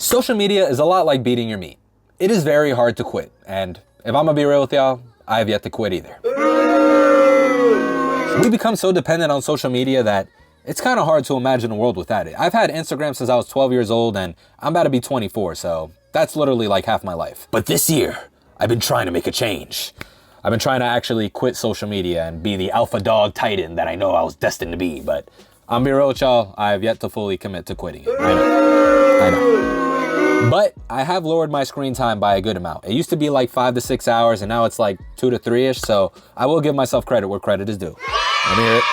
Social media is a lot like beating your meat. It is very hard to quit, and if I'm gonna be real with y'all, I have yet to quit either. We become so dependent on social media that it's kind of hard to imagine a world without it. I've had Instagram since I was 12 years old, and I'm about to be 24, so that's literally like half my life. But this year, I've been trying to make a change. I've been trying to actually quit social media and be the alpha dog titan that I know I was destined to be, but I'm be real with y'all, I have yet to fully commit to quitting it. I know. But I have lowered my screen time by a good amount. It used to be like 5 to 6 hours, and now it's like 2 to 3-ish, so I will give myself credit where credit is due. Let me hear it.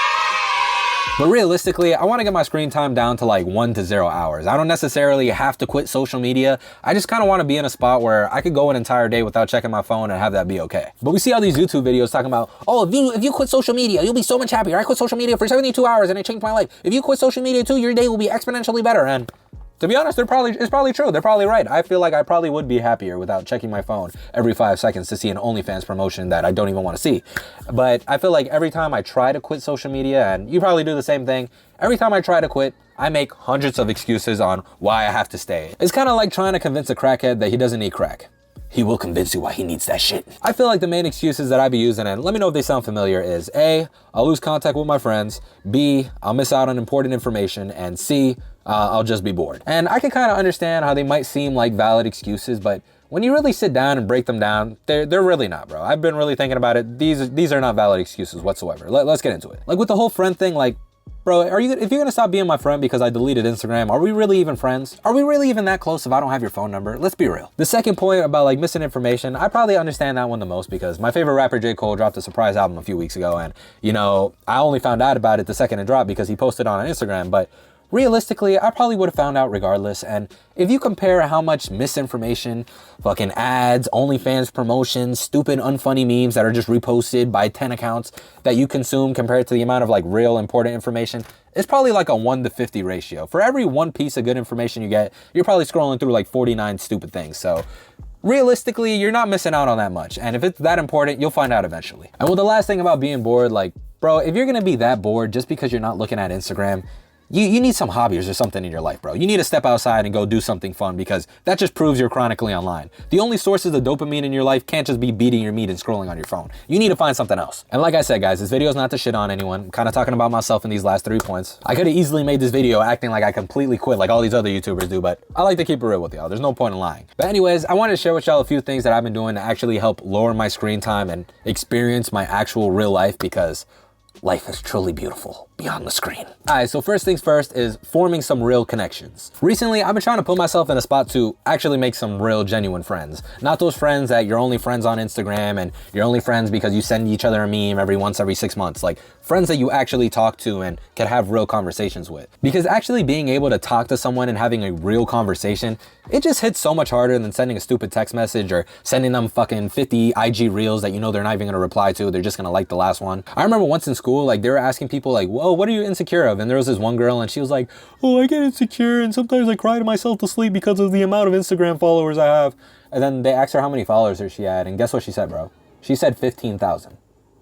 But realistically, I want to get my screen time down to like 1 to 0 hours. I don't necessarily have to quit social media. I just kind of want to be in a spot where I could go an entire day without checking my phone and have that be okay. But we see all these YouTube videos talking about, oh, if you quit social media, you'll be so much happier. I quit social media for 72 hours and it changed my life. If you quit social media too, your day will be exponentially better. And to be honest, it's probably true. They're probably right. I feel like I probably would be happier without checking my phone every 5 seconds to see an OnlyFans promotion that I don't even want to see. But I feel like every time I try to quit social media, and you probably do the same thing, every time I try to quit, I make hundreds of excuses on why I have to stay. It's kind of like trying to convince a crackhead that he doesn't need crack. He will convince you why he needs that shit. I feel like the main excuses that I be using, and let me know if they sound familiar, is A, I'll lose contact with my friends, B, I'll miss out on important information, and C, I'll just be bored. And I can kind of understand how they might seem like valid excuses, but when you really sit down and break them down, they're really not, bro. I've been really thinking about it. These are not valid excuses whatsoever. Let's get into it. Like with the whole friend thing, like, bro, if you're gonna stop being my friend because I deleted Instagram, are we really even friends? Are we really even that close if I don't have your phone number? Let's be real. The second point about like missing information, I probably understand that one the most because my favorite rapper, J. Cole, dropped a surprise album a few weeks ago. And, you know, I only found out about it the second it dropped because he posted on Instagram. But realistically, I probably would have found out regardless. And if you compare how much misinformation, fucking ads, OnlyFans promotions, stupid unfunny memes that are just reposted by 10 accounts that you consume compared to the amount of like real important information, it's probably like a 1 to 50 ratio. For every one piece of good information you get, you're probably scrolling through like 49 stupid things. So realistically, you're not missing out on that much. And if it's that important, you'll find out eventually. And well, the last thing about being bored, like, bro, if you're gonna be that bored just because you're not looking at Instagram, you need some hobbies or something in your life, bro. You need to step outside and go do something fun because that just proves you're chronically online. The only sources of dopamine in your life can't just be beating your meat and scrolling on your phone. You need to find something else. And like I said, guys, this video is not to shit on anyone. I'm kind of talking about myself in these last 3 points. I could have easily made this video acting like I completely quit like all these other YouTubers do, but I like to keep it real with y'all. There's no point in lying. But anyways, I wanted to share with y'all a few things that I've been doing to actually help lower my screen time and experience my actual real life because life is truly beautiful beyond the screen. All right, so first things first is forming some real connections. Recently, I've been trying to put myself in a spot to actually make some real, genuine friends. Not those friends that you're only friends on Instagram and you're only friends because you send each other a meme every 6 months. Like friends that you actually talk to and can have real conversations with. Because actually being able to talk to someone and having a real conversation, it just hits so much harder than sending a stupid text message or sending them fucking 50 IG reels that you know they're not even gonna reply to. They're just gonna like the last one. I remember once in school, like they were asking people like, whoa, what are you insecure of? And there was this one girl and she was like, oh, I get insecure and sometimes I cry to myself to sleep because of the amount of Instagram followers I have. And then they asked her how many followers she had, and guess what she said, bro? She said 15,000.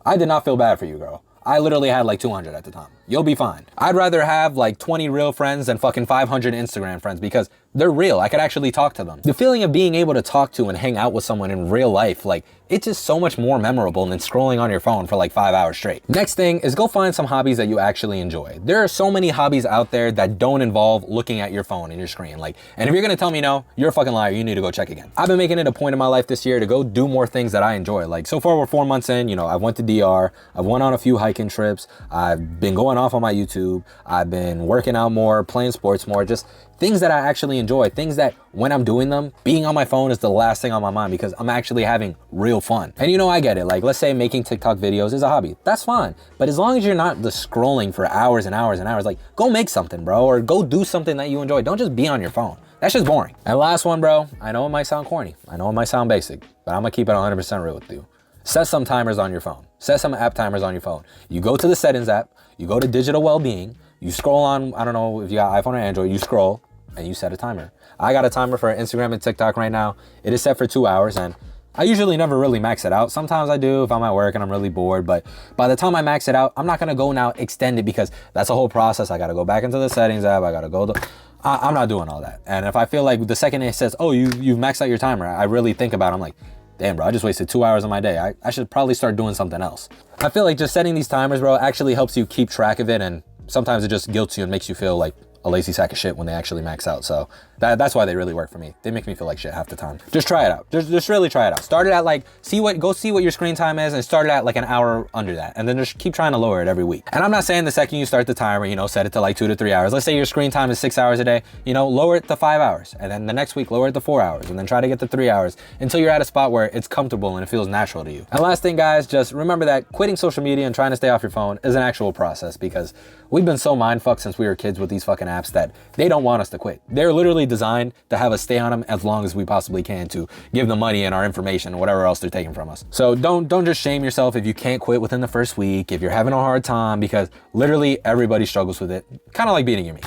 I did not feel bad for you, girl. I literally had like 200 at the time. You'll be fine. I'd rather have like 20 real friends than fucking 500 Instagram friends because they're real. I could actually talk to them. The feeling of being able to talk to and hang out with someone in real life, like it's just so much more memorable than scrolling on your phone for like 5 hours straight. Next thing is go find some hobbies that you actually enjoy. There are so many hobbies out there that don't involve looking at your phone and your screen. Like, and if you're gonna tell me no, you're a fucking liar. You need to go check again. I've been making it a point in my life this year to go do more things that I enjoy. Like so far we're 4 months in, you know, I went to DR, I've went on a few hiking trips, I've been going off on my YouTube, I've been working out more, playing sports more, just things that I actually enjoy, things that when I'm doing them, being on my phone is the last thing on my mind because I'm actually having real fun. And you know, I get it. Like, let's say making TikTok videos is a hobby. That's fine. But as long as you're not just scrolling for hours and hours and hours, like go make something, bro, or go do something that you enjoy. Don't just be on your phone. That's just boring. And last one, bro, I know it might sound corny. I know it might sound basic, but I'm gonna keep it 100% real with you. Set some timers on your phone. Set some app timers on your phone. You go to the settings app, you go to digital well-being, you scroll on, I don't know if you got iPhone or Android, you scroll and you set a timer. I got a timer for Instagram and TikTok right now. It is set for 2 hours and I usually never really max it out. Sometimes I do if I'm at work and I'm really bored, but by the time I max it out, I'm not gonna go now extend it because that's a whole process. I gotta go back into the settings app. I gotta go to, I'm not doing all that. And if I feel like the second it says, oh, you've maxed out your timer, I really think about it. I'm like, damn, bro, I just wasted 2 hours of my day. I should probably start doing something else. I feel like just setting these timers, bro, actually helps you keep track of it. And sometimes it just guilts you and makes you feel like a lazy sack of shit when they actually max out. So that's why they really work for me. They make me feel like shit half the time. Just try it out. Just really try it out. Start it at like, go see what your screen time is and start it at like an hour under that. And then just keep trying to lower it every week. And I'm not saying the second you start the timer, you know, set it to like 2 to 3 hours. Let's say your screen time is 6 hours a day, you know, lower it to 5 hours. And then the next week, lower it to 4 hours. And then try to get to 3 hours until you're at a spot where it's comfortable and it feels natural to you. And last thing, guys, just remember that quitting social media and trying to stay off your phone is an actual process, because we've been so mindfucked since we were kids with these fucking apps that they don't want us to quit. They're literally designed to have us stay on them as long as we possibly can, to give them money and our information and whatever else they're taking from us. So don't just shame yourself if you can't quit within the first week, if you're having a hard time, because literally everybody struggles with it. Kind of like beating your meat.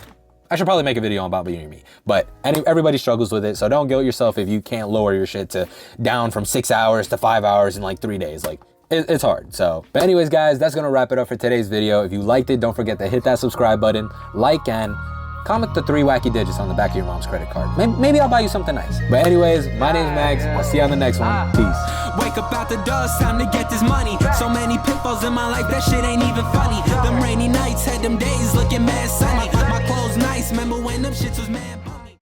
I should probably make a video about beating your meat, but everybody struggles with it. So don't guilt yourself if you can't lower your shit to down from 6 hours to 5 hours in like 3 days. Like, it's hard. So, but anyways, guys, that's gonna wrap it up for today's video. If you liked it, don't forget to hit that subscribe button, like, and comment the 3 wacky digits on the back of your mom's credit card. Maybe I'll buy you something nice. But anyways, my name's Max. I'll see you on the next one. Peace. Wake up out the door, it's time to get this money. So many pitfalls in my life, that shit ain't even funny. Them rainy nights had them days looking mad sunny. My clothes nice, remember when them shits was mad.